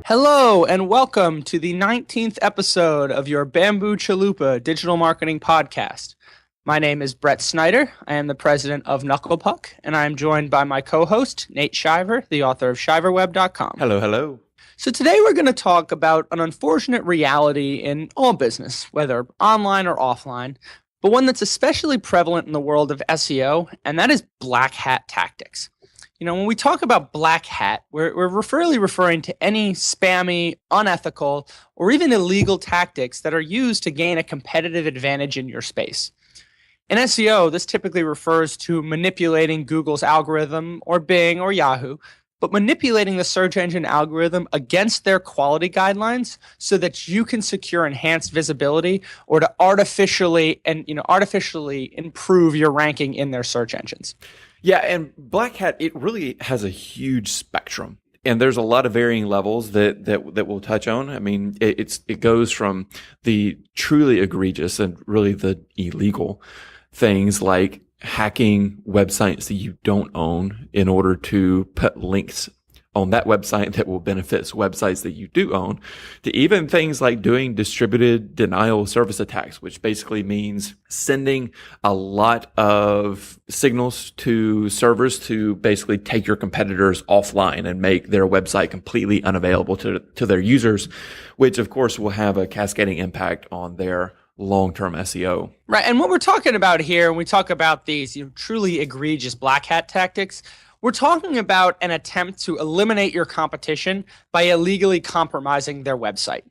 Hello and welcome to the 19th episode of your Bamboo Chalupa digital marketing podcast. My name is Brett Snyder. I am the president of Knucklepuck, and I am joined by my co-host, Nate Shiver, the author of shiverweb.com. Hello, hello. So today we're going to talk about an unfortunate reality in all business, whether online or offline, but one that's especially prevalent in the world of SEO, and that is black hat tactics. When we talk about black hat, we're really referring to any spammy, unethical, or even illegal tactics that are used to gain a competitive advantage in your space. In SEO, this typically refers to manipulating Google's algorithm or Bing or Yahoo, but manipulating the search engine algorithm against their quality guidelines so that you can secure enhanced visibility or to artificially improve your ranking in their search engines. Yeah, and black hat, it really has a huge spectrum. And there's a lot of varying levels that we'll touch on. I mean, it goes from the truly egregious and really the illegal things like hacking websites that you don't own in order to put links on that website that will benefit websites that you do own, to even things like doing distributed denial of service attacks, which basically means sending a lot of signals to servers to basically take your competitors offline and make their website completely unavailable to their users, which of course will have a cascading impact on their long-term SEO. Right. And what we're talking about here, when we talk about these truly egregious black hat tactics, we're talking about an attempt to eliminate your competition by illegally compromising their website.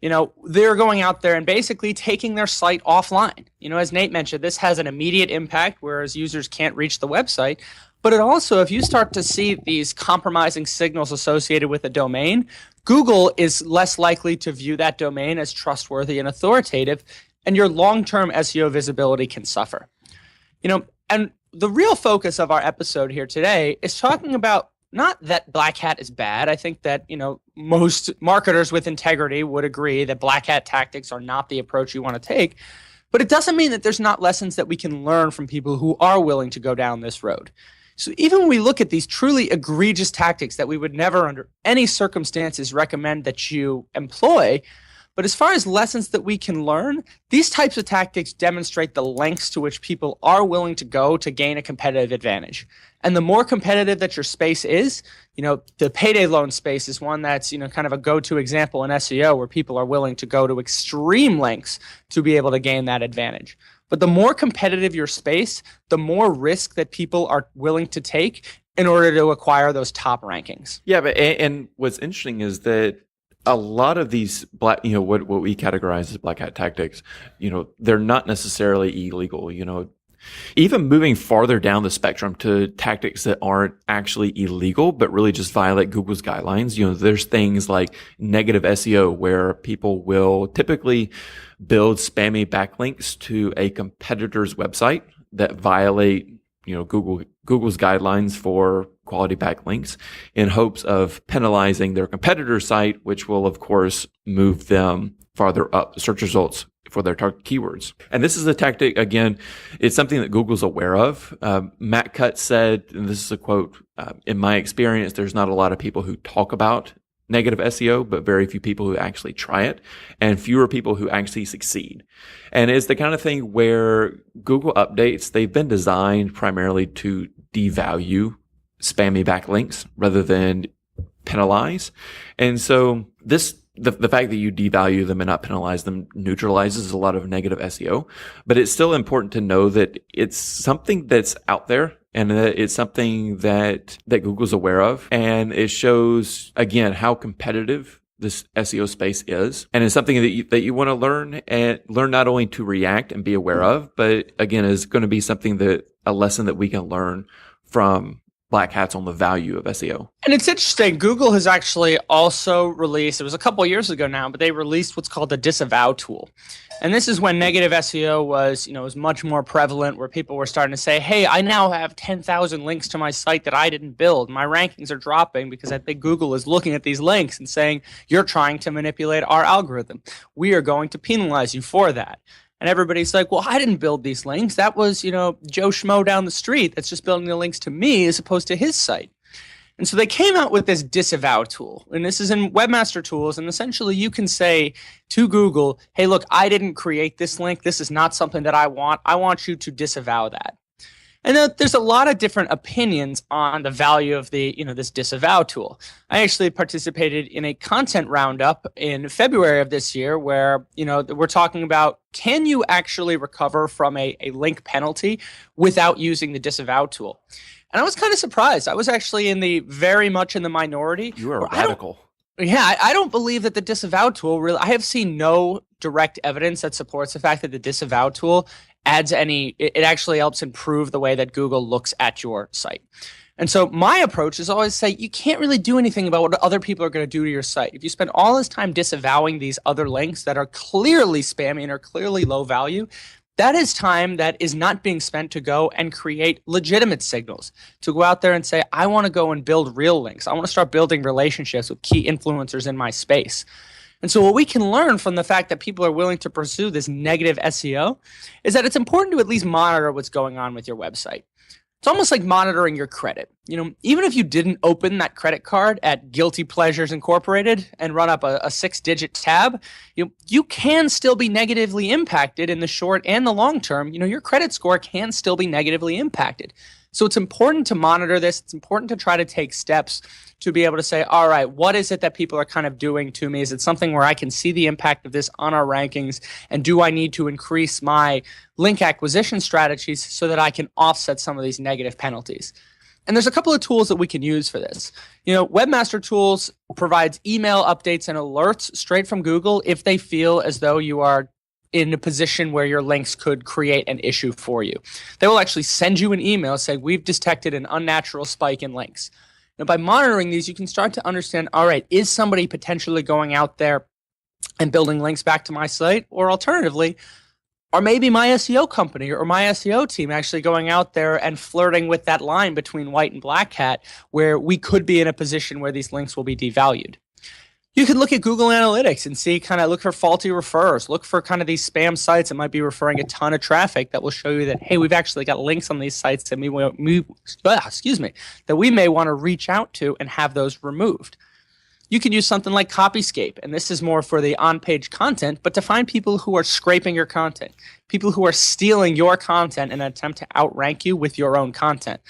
They're going out there and basically taking their site offline. As Nate mentioned, this has an immediate impact, whereas users can't reach the website. But it also, if you start to see these compromising signals associated with a domain, Google is less likely to view that domain as trustworthy and authoritative, and your long-term SEO visibility can suffer. And the real focus of our episode here today is talking about not that black hat is bad. I think that, most marketers with integrity would agree that black hat tactics are not the approach you want to take. But it doesn't mean that there's not lessons that we can learn from people who are willing to go down this road. So even when we look at these truly egregious tactics that we would never under any circumstances recommend that you employ, but as far as lessons that we can learn, these types of tactics demonstrate the lengths to which people are willing to go to gain a competitive advantage. And the more competitive that your space is, the payday loan space is one that's, kind of a go-to example in SEO where people are willing to go to extreme lengths to be able to gain that advantage. But the more competitive your space, the more risk that people are willing to take in order to acquire those top rankings. Yeah, and what's interesting is that a lot of these what we categorize as black hat tactics, they're not necessarily illegal. Even moving farther down the spectrum to tactics that aren't actually illegal, but really just violate Google's guidelines. There's things like negative SEO where people will typically build spammy backlinks to a competitor's website that violate, Google's guidelines for quality backlinks in hopes of penalizing their competitor's site, which will of course move them farther up the search results for their target keywords. And this is a tactic, again, it's something that Google's aware of. Matt Cutts said, and this is a quote, in my experience, there's not a lot of people who talk about negative SEO, but very few people who actually try it and fewer people who actually succeed. And it's the kind of thing where Google updates, they've been designed primarily to devalue spammy backlinks rather than penalize. And so the fact that you devalue them and not penalize them neutralizes a lot of negative SEO, but it's still important to know that it's something that's out there and that it's something that Google's aware of. And it shows, again, how competitive this SEO space is. And it's something that you want to learn and learn not only to react and be aware of, but again, is going to be something a lesson that we can learn from black hats on the value of SEO. And it's interesting. Google has actually also released, it was a couple of years ago now, but they released what's called the disavow tool. And this is when negative SEO was much more prevalent, where people were starting to say, hey, I now have 10,000 links to my site that I didn't build. My rankings are dropping because I think Google is looking at these links and saying, you're trying to manipulate our algorithm. We are going to penalize you for that. And everybody's like, well, I didn't build these links. That was, Joe Schmo down the street that's just building the links to me as opposed to his site. And so they came out with this disavow tool. And this is in Webmaster Tools. And essentially you can say to Google, hey, look, I didn't create this link. This is not something that I want. I want you to disavow that. And there's a lot of different opinions on the value of this disavow tool. I actually participated in a content roundup in February of this year where, we're talking about, can you actually recover from a link penalty without using the disavow tool? And I was kind of surprised. I was actually very much in the minority. You are radical. I don't believe that the disavow tool really, I have seen no direct evidence that supports the fact that the disavow tool it actually helps improve the way that Google looks at your site. And so my approach is always say, you can't really do anything about what other people are going to do to your site. If you spend all this time disavowing these other links that are clearly spammy and are clearly low value, that is time that is not being spent to go and create legitimate signals, to go out there and say, I want to go and build real links. I want to start building relationships with key influencers in my space. And so what we can learn from the fact that people are willing to pursue this negative SEO is that it's important to at least monitor what's going on with your website. It's almost like monitoring your credit. Even if you didn't open that credit card at Guilty Pleasures Incorporated and run up a 6-digit tab, you can still be negatively impacted in the short and the long term. Your credit score can still be negatively impacted. So it's important to monitor this. It's important to try to take steps to be able to say, all right, what is it that people are kind of doing to me? Is it something where I can see the impact of this on our rankings? And do I need to increase my link acquisition strategies so that I can offset some of these negative penalties? And there's a couple of tools that we can use for this. Webmaster Tools provides email updates and alerts straight from Google if they feel as though you are in a position where your links could create an issue for you. They will actually send you an email saying, we've detected an unnatural spike in links. Now, by monitoring these, you can start to understand, all right, is somebody potentially going out there and building links back to my site? Or alternatively, or maybe my SEO company or my SEO team actually going out there and flirting with that line between white and black hat where we could be in a position where these links will be devalued. You could look at Google Analytics and look for faulty refers, look for kind of these spam sites that might be referring a ton of traffic that will show you that, hey, we've actually got links on these sites that we may want to reach out to and have those removed. You could use something like Copyscape, and this is more for the on-page content, but to find people who are scraping your content, people who are stealing your content in an attempt to outrank you with your own content.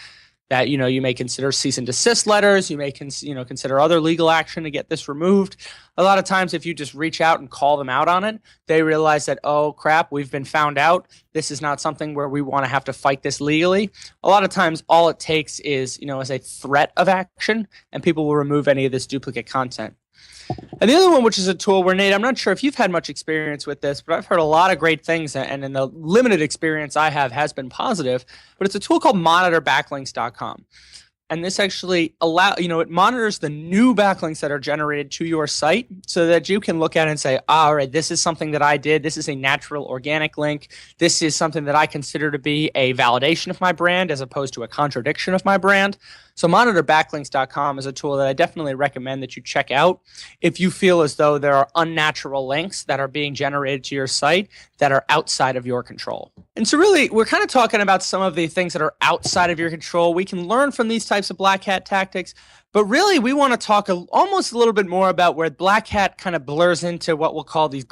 That you may consider cease and desist letters. You may consider other legal action to get this removed. A lot of times, if you just reach out and call them out on it, they realize that, oh crap, we've been found out. This is not something where we want to have to fight this legally. A lot of times, all it takes is as a threat of action, and people will remove any of this duplicate content. And the other one, which is a tool where, Nate, I'm not sure if you've had much experience with this, but I've heard a lot of great things, and in the limited experience I have has been positive, but it's a tool called monitorbacklinks.com. And this actually it monitors the new backlinks that are generated to your site so that you can look at it and say, all right, this is something that I did. This is a natural organic link. This is something that I consider to be a validation of my brand as opposed to a contradiction of my brand. So monitorbacklinks.com is a tool that I definitely recommend that you check out if you feel as though there are unnatural links that are being generated to your site that are outside of your control. And so really, we're kind of talking about some of the things that are outside of your control. We can learn from these types of black hat tactics, but really we want to talk almost a little bit more about where black hat kind of blurs into what we'll call these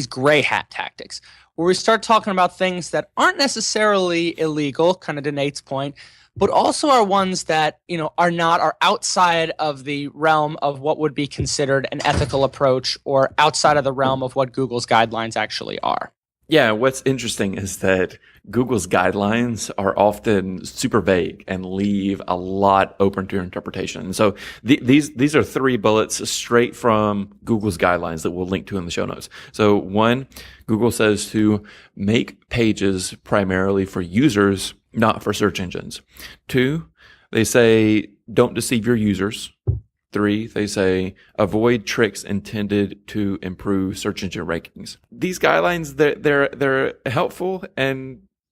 gray hat tactics, where we start talking about things that aren't necessarily illegal, kind of to Nate's point, but also are ones that are outside of the realm of what would be considered an ethical approach or outside of the realm of what Google's guidelines actually are. Yeah, what's interesting is that Google's guidelines are often super vague and leave a lot open to interpretation. So these are 3 bullets straight from Google's guidelines that we'll link to in the show notes. So 1, Google says to make pages primarily for users, not for search engines. 2, they say don't deceive your users. 3, they say avoid tricks intended to improve search engine rankings. These guidelines, they're helpful,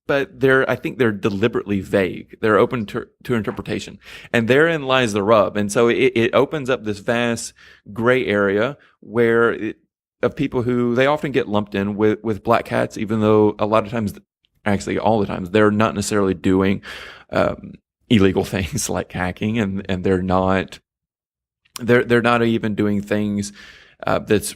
but I think they're deliberately vague. They're open to interpretation, and therein lies the rub. And so it opens up this vast gray area of people who they often get lumped in with black hats, even though a lot of times, actually all the times, they're not necessarily doing illegal things like hacking, and they're not even doing things that's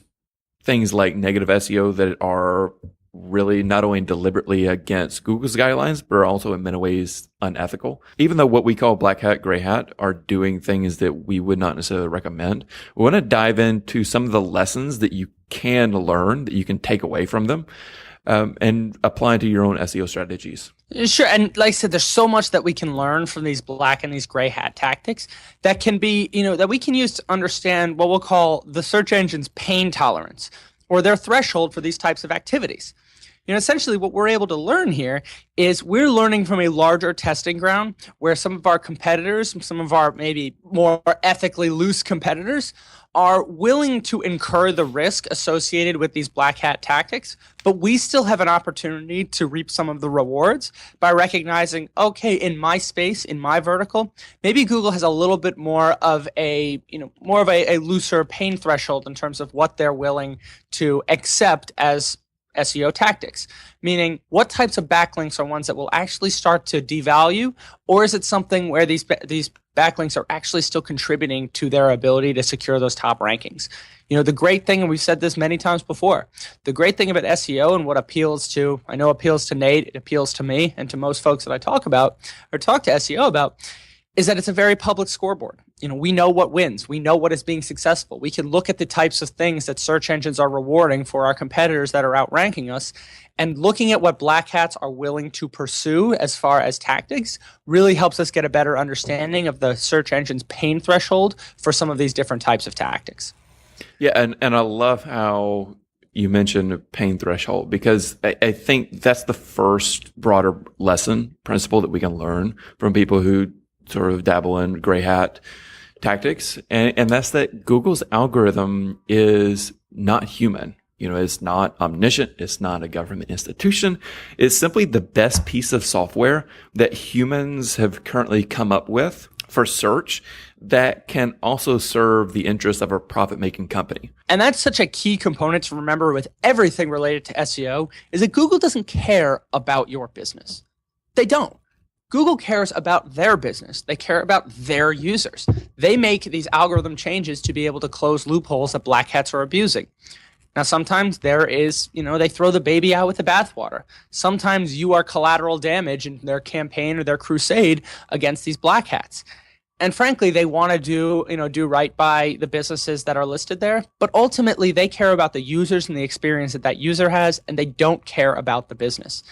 things like negative SEO that are really not only deliberately against Google's guidelines, but are also in many ways unethical. Even though what we call black hat, gray hat are doing things that we would not necessarily recommend, we want to dive into some of the lessons that you can learn, that you can take away from them, and apply to your own SEO strategies. Sure. And like I said, there's so much that we can learn from these black and these gray hat tactics that can be, that we can use to understand what we'll call the search engine's pain tolerance or their threshold for these types of activities. Essentially what we're able to learn here is we're learning from a larger testing ground where some of our competitors, some of our maybe more ethically loose competitors are willing to incur the risk associated with these black hat tactics, but we still have an opportunity to reap some of the rewards by recognizing, okay, in my space, in my vertical, maybe Google has a little bit more of a looser pain threshold in terms of what they're willing to accept as SEO tactics, meaning what types of backlinks are ones that will actually start to devalue, or is it something where these backlinks are actually still contributing to their ability to secure those top rankings? The great thing, and we've said this many times before, the great thing about SEO and what appeals to Nate, it appeals to me, and to most folks that I talk to SEO about, is that it's a very public scoreboard. We know what wins. We know what is being successful. We can look at the types of things that search engines are rewarding for our competitors that are outranking us, and looking at what black hats are willing to pursue as far as tactics really helps us get a better understanding of the search engine's pain threshold for some of these different types of tactics. Yeah, and I love how you mentioned pain threshold, because I think that's the first broader principle that we can learn from people who sort of dabble in gray hat tactics. And that's that Google's algorithm is not human. It's not omniscient. It's not a government institution. It's simply the best piece of software that humans have currently come up with for search that can also serve the interests of a profit-making company. And that's such a key component to remember with everything related to SEO, is that Google doesn't care about your business. They don't. Google cares about their business. They care about their users. They make these algorithm changes to be able to close loopholes that black hats are abusing. Now, sometimes they throw the baby out with the bathwater. Sometimes you are collateral damage in their campaign or their crusade against these black hats. And frankly, they want to do right by the businesses that are listed there. But ultimately, they care about the users and the experience that user has, and they don't care about the business.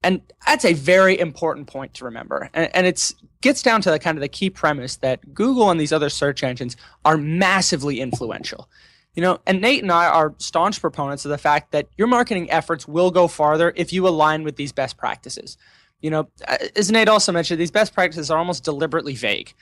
And that's a very important point to remember. And it gets down to the key premise that Google and these other search engines are massively influential. And Nate and I are staunch proponents of the fact that your marketing efforts will go farther if you align with these best practices. As Nate also mentioned, these best practices are almost deliberately vague.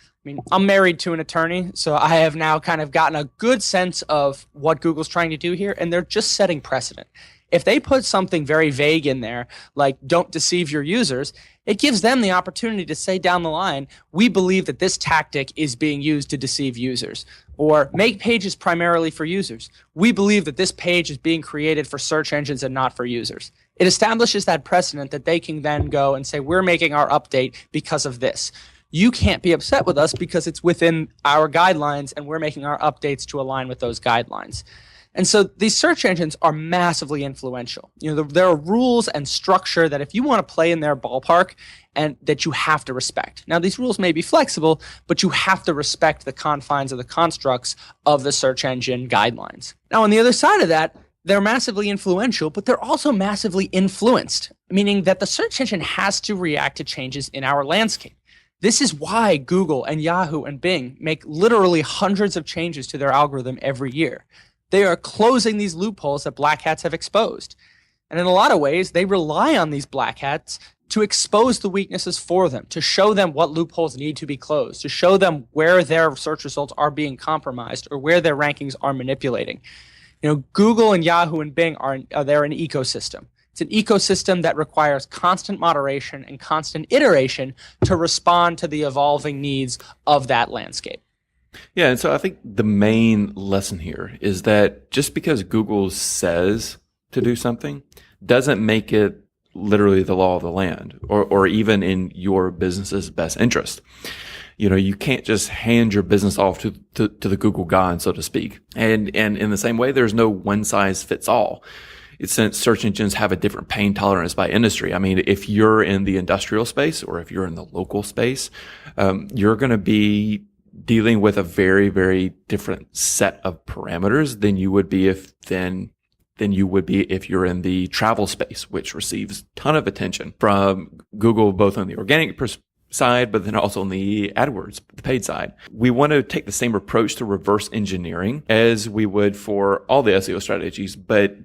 I'm married to an attorney, so I have now kind of gotten a good sense of what Google's trying to do here, and they're just setting precedent. If they put something very vague in there, like don't deceive your users, it gives them the opportunity to say down the line, we believe that this tactic is being used to deceive users. Or make pages primarily for users. We believe that this page is being created for search engines and not for users. It establishes that precedent that they can then go and say, we're making our update because of this. You can't be upset with us because it's within our guidelines and we're making our updates to align with those guidelines. And so these search engines are massively influential. There are rules and structure that if you want to play in their ballpark, and that you have to respect. Now, these rules may be flexible, but you have to respect the confines of the constructs of the search engine guidelines. Now, on the other side of that, they're massively influential, but they're also massively influenced, meaning that the search engine has to react to changes in our landscape. This is why Google and Yahoo and Bing make literally hundreds of changes to their algorithm every year. They are closing these loopholes that black hats have exposed. And in a lot of ways, they rely on these black hats to expose the weaknesses for them, to show them what loopholes need to be closed, to show them where their search results are being compromised or where their rankings are manipulating. Google and Yahoo and Bing they're an ecosystem. It's an ecosystem that requires constant moderation and constant iteration to respond to the evolving needs of that landscape. Yeah, and so I think the main lesson here is that just because Google says to do something doesn't make it literally the law of the land, or even in your business's best interest. You can't just hand your business off to the Google god, so to speak. And in the same way, there's no one size fits all. Since search engines have a different pain tolerance by industry. I mean, if you're in the industrial space or if you're in the local space, you're going to be dealing with a very, very different set of parameters than you would be if you're in the travel space, which receives a ton of attention from Google, both on the organic side, but then also on the AdWords, the paid side. We want to take the same approach to reverse engineering as we would for all the SEO strategies, but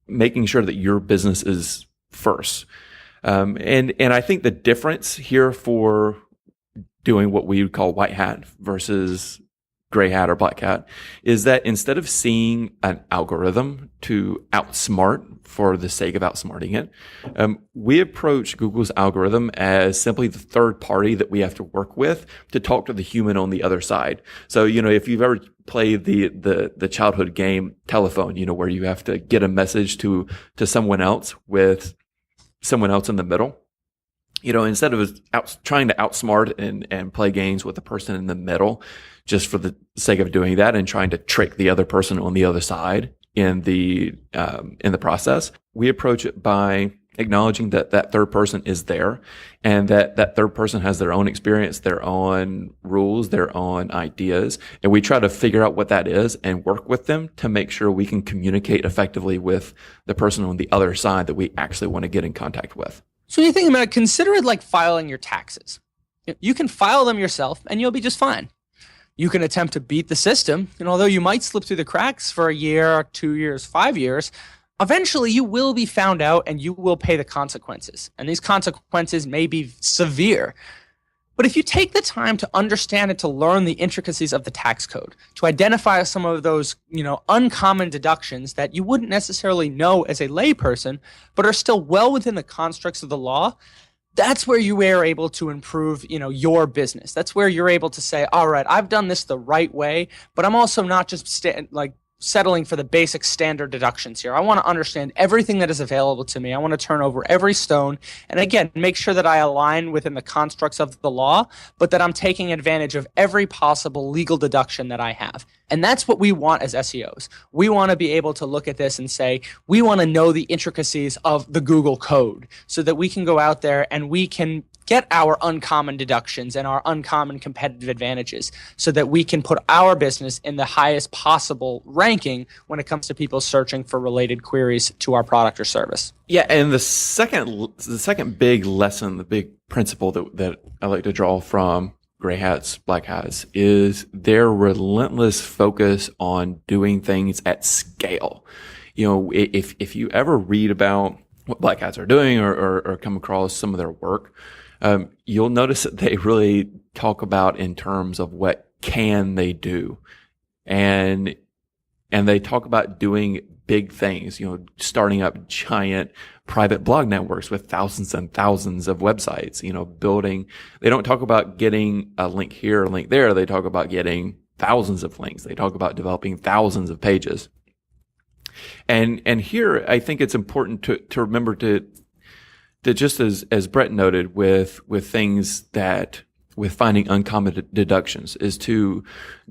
making sure that your business is first. And I think the difference here for doing what we would call white hat versus gray hat or black hat is that instead of seeing an algorithm to outsmart for the sake of outsmarting it, we approach Google's algorithm as simply the third party that we have to work with to talk to the human on the other side. So, if you've ever played the childhood game telephone, where you have to get a message to someone else with someone else in the middle, instead of trying to outsmart and play games with the person in the middle, just for the sake of doing that and trying to trick the other person on the other side in the process, we approach it by acknowledging that third person is there and that third person has their own experience, their own rules, their own ideas. And we try to figure out what that is and work with them to make sure we can communicate effectively with the person on the other side that we actually want to get in contact with. So when you think about it, consider it like filing your taxes. You can file them yourself and you'll be just fine. You can attempt to beat the system, and although you might slip through the cracks for a year, 2 years, 5 years, eventually you will be found out and you will pay the consequences. And these consequences may be severe. But if you take the time to understand and to learn the intricacies of the tax code, to identify some of those, uncommon deductions that you wouldn't necessarily know as a layperson, but are still well within the constructs of the law, that's where you are able to improve, your business. That's where you're able to say, all right, I've done this the right way, but I'm also not just settling for the basic standard deductions here. I want to understand everything that is available to me. I want to turn over every stone. And again, make sure that I align within the constructs of the law, but that I'm taking advantage of every possible legal deduction that I have. And that's what we want as SEOs. We want to be able to look at this and say, we want to know the intricacies of the Google code so that we can go out there and we can get our uncommon deductions and our uncommon competitive advantages so that we can put our business in the highest possible ranking when it comes to people searching for related queries to our product or service. Yeah, and the second big lesson, the big principle that I like to draw from gray hats, black hats, is their relentless focus on doing things at scale. If you ever read about what black hats are doing or come across some of their work, you'll notice that they really talk about in terms of what can they do. And they talk about doing big things, starting up giant private blog networks with thousands and thousands of websites, building. They don't talk about getting a link here, a link there. They talk about getting thousands of links. They talk about developing thousands of pages. And here, I think it's important to remember to just as Brett noted with things that with finding uncommon deductions is to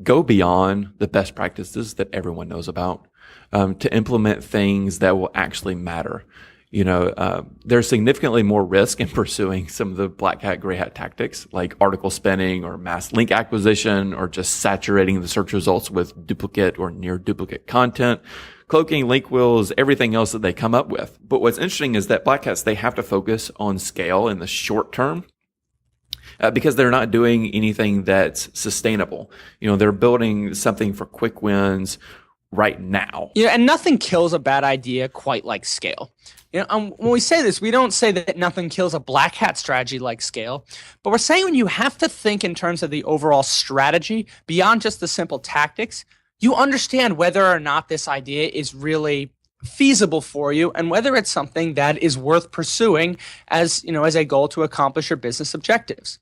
go beyond the best practices that everyone knows about, to implement things that will actually matter. There's significantly more risk in pursuing some of the black hat, gray hat tactics like article spinning or mass link acquisition or just saturating the search results with duplicate or near duplicate content, cloaking, link wheels, everything else that they come up with. But what's interesting is that black hats, they have to focus on scale in the short term because they're not doing anything that's sustainable. They're building something for quick wins right now. And nothing kills a bad idea quite like scale. When we say this, we don't say that nothing kills a black hat strategy like scale, but we're saying when you have to think in terms of the overall strategy beyond just the simple tactics, you understand whether or not this idea is really feasible for you and whether it's something that is worth pursuing as a goal to accomplish your business objectives.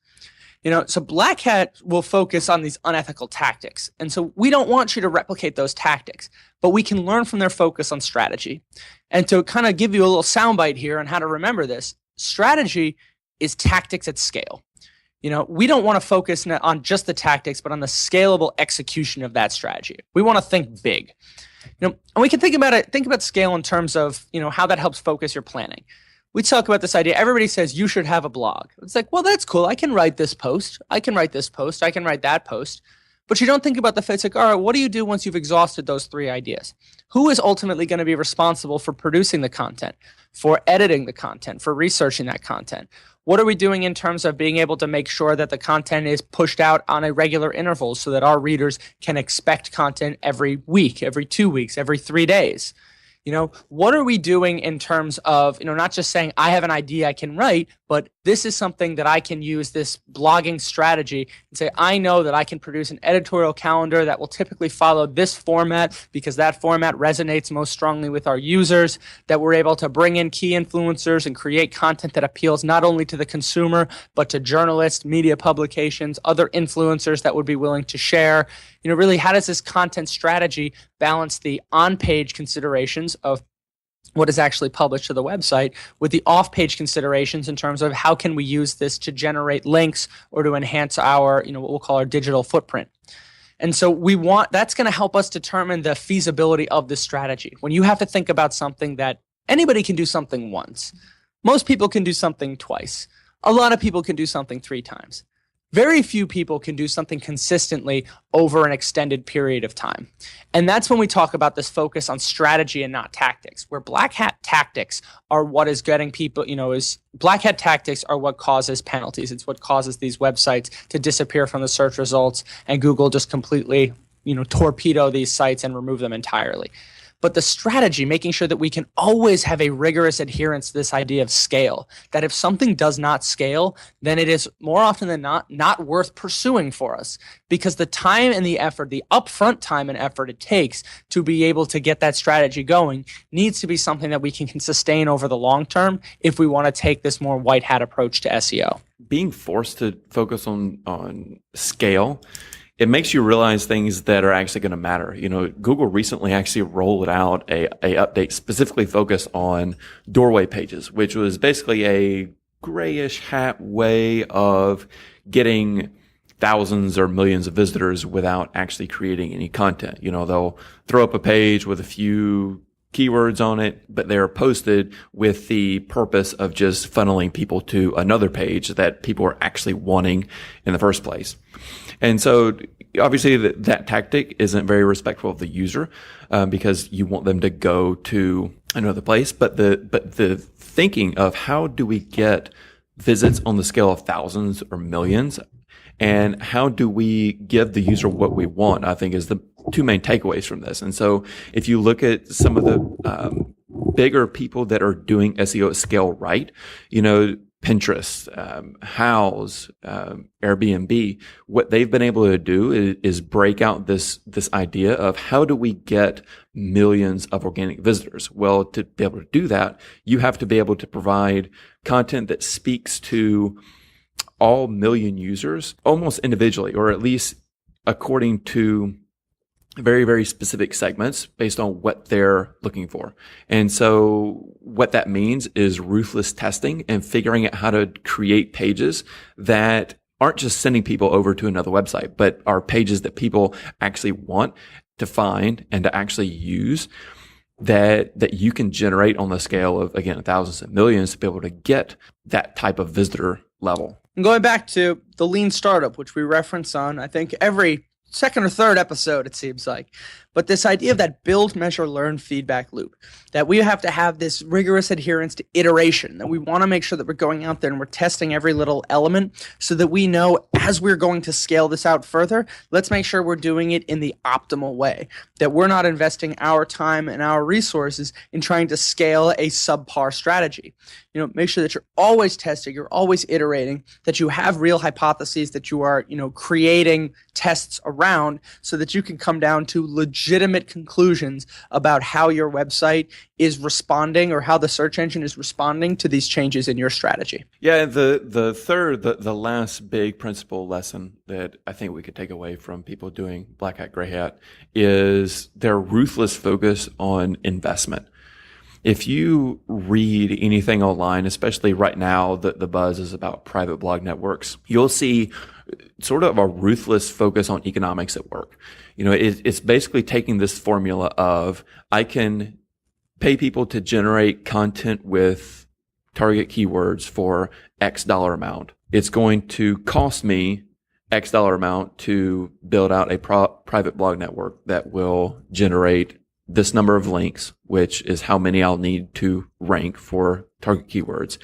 So Black Hat will focus on these unethical tactics. And so we don't want you to replicate those tactics, but we can learn from their focus on strategy. And to kind of give you a little soundbite here on how to remember this, strategy is tactics at scale. We don't want to focus on just the tactics, but on the scalable execution of that strategy. We want to think big. And we can think about scale in terms of, how that helps focus your planning. We talk about this idea. Everybody says you should have a blog. It's like, well, that's cool. I can write this post. I can write this post. I can write that post. But you don't think about the fit. It's like, all right, what do you do once you've exhausted those 3 ideas? Who is ultimately going to be responsible for producing the content, for editing the content, for researching that content? What are we doing in terms of being able to make sure that the content is pushed out on a regular interval so that our readers can expect content every week, every 2 weeks, every 3 days? What are we doing in terms of, not just saying I have an idea I can write, but this is something that I can use this blogging strategy and say, I know that I can produce an editorial calendar that will typically follow this format because that format resonates most strongly with our users, that we're able to bring in key influencers and create content that appeals not only to the consumer, but to journalists, media publications, other influencers that would be willing to share. Really, how does this content strategy balance the on-page considerations of what is actually published to the website with the off-page considerations in terms of how can we use this to generate links or to enhance our, what we'll call our digital footprint. And so that's going to help us determine the feasibility of this strategy. When you have to think about something that anybody can do something once, most people can do something twice, a lot of people can do something 3 times. Very few people can do something consistently over an extended period of time. And that's when we talk about this focus on strategy and not tactics, where Black Hat tactics are what is getting people, Black Hat tactics are what causes penalties. It's what causes these websites to disappear from the search results and Google just completely, torpedo these sites and remove them entirely. But the strategy, making sure that we can always have a rigorous adherence to this idea of scale, that if something does not scale, then it is more often than not worth pursuing for us, because the time and the effort, the upfront time and effort it takes to be able to get that strategy going needs to be something that we can sustain over the long term if we want to take this more white hat approach to SEO. Being forced to focus on scale, it makes you realize things that are actually going to matter. Google recently actually rolled out a update specifically focused on doorway pages, which was basically a grayish hat way of getting thousands or millions of visitors without actually creating any content. They'll throw up a page with a few keywords on it, but they're posted with the purpose of just funneling people to another page that people are actually wanting in the first place. And so obviously that tactic isn't very respectful of the user, because you want them to go to another place. But the thinking of how do we get visits on the scale of thousands or millions, and how do we give the user what we want, I think is the 2 main takeaways from this. And so if you look at some of the bigger people that are doing SEO at scale right, Pinterest, Houzz, Airbnb, what they've been able to do is break out this idea of how do we get millions of organic visitors? Well, to be able to do that, you have to be able to provide content that speaks to all million users almost individually, or at least according to very, very specific segments based on what they're looking for. And so what that means is ruthless testing and figuring out how to create pages that aren't just sending people over to another website, but are pages that people actually want to find and to actually use, that you can generate on the scale of, again, thousands and millions to be able to get that type of visitor level. And going back to the lean startup, which we reference on, I think, every second or third episode, it seems like. But this idea of that build, measure, learn feedback loop, that we have to have this rigorous adherence to iteration, that we want to make sure that we're going out there and we're testing every little element so that we know as we're going to scale this out further, let's make sure we're doing it in the optimal way, that we're not investing our time and our resources in trying to scale a subpar strategy. Make sure that you're always testing, you're always iterating, that you have real hypotheses that you are, creating tests around so that you can come down to legitimate legitimate conclusions about how your website is responding or how the search engine is responding to these changes in your strategy. Yeah, the last big principle lesson that I think we could take away from people doing Black Hat, Gray Hat is their ruthless focus on investment. If you read anything online, especially right now, the buzz is about private blog networks, you'll see sort of a ruthless focus on economics at work. It's basically taking this formula of I can pay people to generate content with target keywords for X dollar amount. It's going to cost me X dollar amount to build out a private blog network that will generate this number of links, which is how many I'll need to rank for target keywords.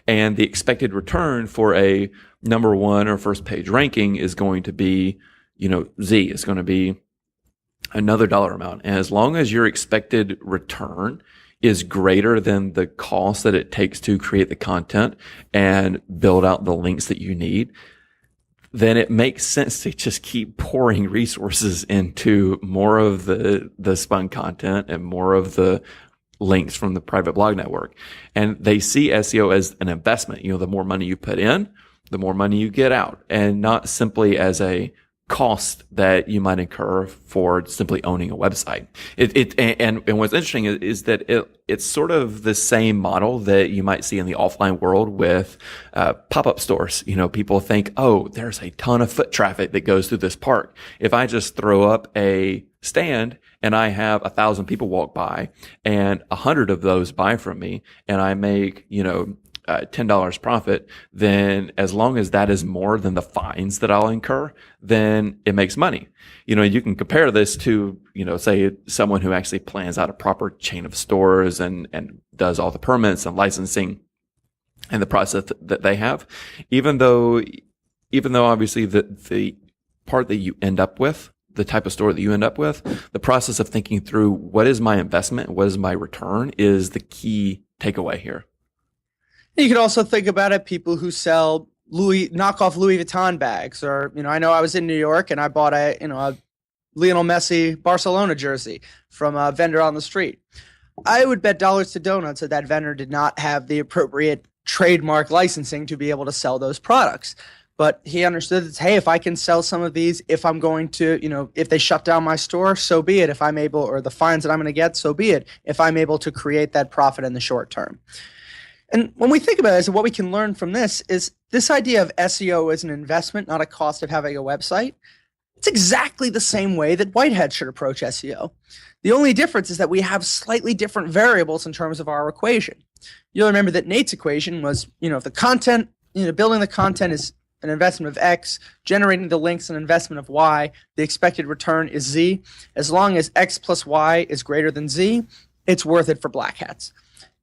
And the expected return for a number one or first page ranking is going to be, Z. It's going to be another dollar amount. And as long as your expected return is greater than the cost that it takes to create the content and build out the links that you need, then it makes sense to just keep pouring resources into more of the spun content and more of the links from the private blog network. And they see SEO as an investment. The more money you put in, the more money you get out, and not simply as a cost that you might incur for simply owning a website. And what's interesting is that it's sort of the same model that you might see in the offline world with pop-up stores. People think, oh, there's a ton of foot traffic that goes through this park. If I just throw up a stand and I have 1,000 people walk by and 100 of those buy from me and I make, $10 profit, then as long as that is more than the fines that I'll incur, then it makes money. You can compare this to, say someone who actually plans out a proper chain of stores and does all the permits and licensing and the process that they have. Even though obviously the part that you end up with, the type of store that you end up with, the process of thinking through what is my investment, what is my return is the key takeaway here. You could also think about it, people who sell knockoff Louis Vuitton bags, or, I know I was in New York and I bought a Lionel Messi Barcelona jersey from a vendor on the street. I would bet dollars to donuts that vendor did not have the appropriate trademark licensing to be able to sell those products. But he understood that, hey, if I can sell some of these, if I'm going to, if they shut down my store, so be it. If I'm able, or the fines that I'm going to get, so be it. If I'm able to create that profit in the short term. And when we think about it, what we can learn from this is this idea of SEO as an investment, not a cost of having a website. It's exactly the same way that white hats should approach SEO. The only difference is that we have slightly different variables in terms of our equation. You'll remember that Nate's equation was, if the content, building the content is an investment of X, generating the links an investment of Y, the expected return is Z. As long as X plus Y is greater than Z, it's worth it for black hats.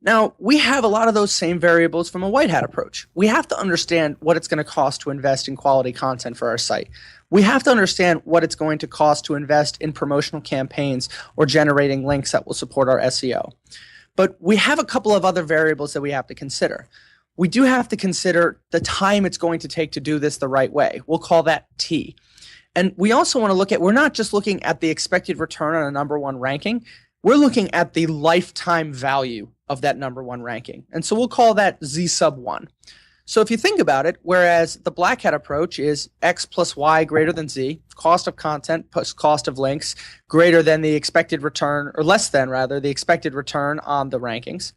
Now, we have a lot of those same variables from a white hat approach. We have to understand what it's going to cost to invest in quality content for our site. We have to understand what it's going to cost to invest in promotional campaigns or generating links that will support our SEO. But we have a couple of other variables that we have to consider. We do have to consider the time it's going to take to do this the right way. We'll call that T. And we also want to look at, we're not just looking at the expected return on a number one ranking, we're looking at the lifetime value of that number one ranking. And so we'll call that Z sub 1. So if you think about it, whereas the black hat approach is X plus Y greater than Z, cost of content plus cost of links greater than the expected return, or less than rather, the expected return on the rankings,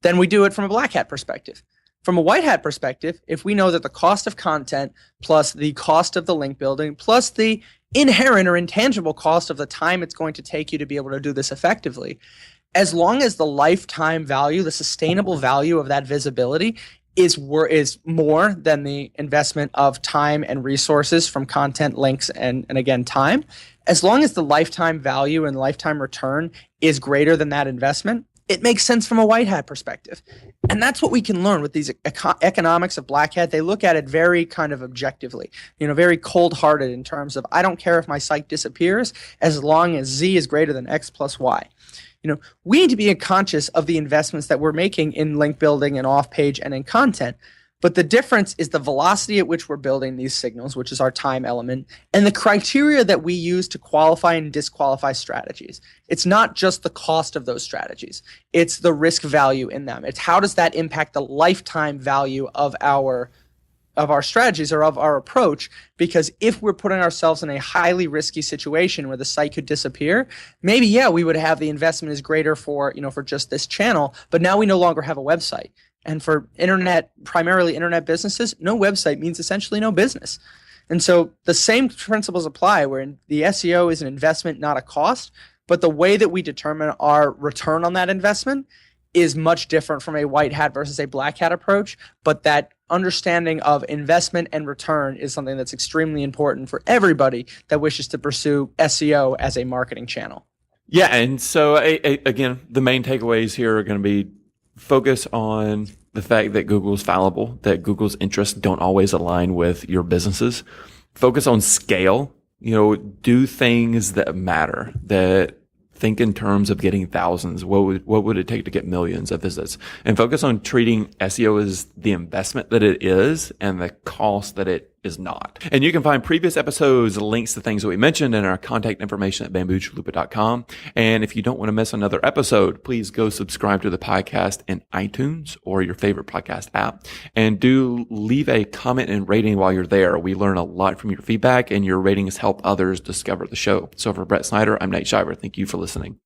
then we do it from a black hat perspective. From a white hat perspective, if we know that the cost of content plus the cost of the link building plus the inherent or intangible cost of the time it's going to take you to be able to do this effectively, as long as the lifetime value, the sustainable value of that visibility is more than the investment of time and resources from content, links, and again, time, as long as the lifetime value and lifetime return is greater than that investment, it makes sense from a white hat perspective. And that's what we can learn with these economics of black hat. They look at it very kind of objectively, very cold-hearted in terms of, I don't care if my site disappears as long as Z is greater than X plus Y. We need to be conscious of the investments that we're making in link building and off-page and in content. But the difference is the velocity at which we're building these signals, which is our time element, and the criteria that we use to qualify and disqualify strategies. It's not just the cost of those strategies. It's the risk value in them. It's how does that impact the lifetime value of our strategies or of our approach, because if we're putting ourselves in a highly risky situation where the site could disappear, maybe, yeah, we would have the investment is greater for just this channel, but now we no longer have a website. And for primarily internet businesses, no website means essentially no business. And so the same principles apply where the SEO is an investment, not a cost, but the way that we determine our return on that investment is much different from a white hat versus a black hat approach. But that understanding of investment and return is something that's extremely important for everybody that wishes to pursue SEO as a marketing channel. Yeah. And so again, the main takeaways here are going to be focus on the fact that Google's fallible, that Google's interests don't always align with your businesses. Focus on scale, do things that matter, that think in terms of getting thousands. What would it take to get millions of visits? And focus on treating SEO as the investment that it is and the cost that it is not. And you can find previous episodes, links to things that we mentioned, and our contact information at bamboochalupa.com. And if you don't want to miss another episode, please go subscribe to the podcast in iTunes or your favorite podcast app. And do leave a comment and rating while you're there. We learn a lot from your feedback, and your ratings help others discover the show. So for Brett Snyder, I'm Nate Shiver. Thank you for listening.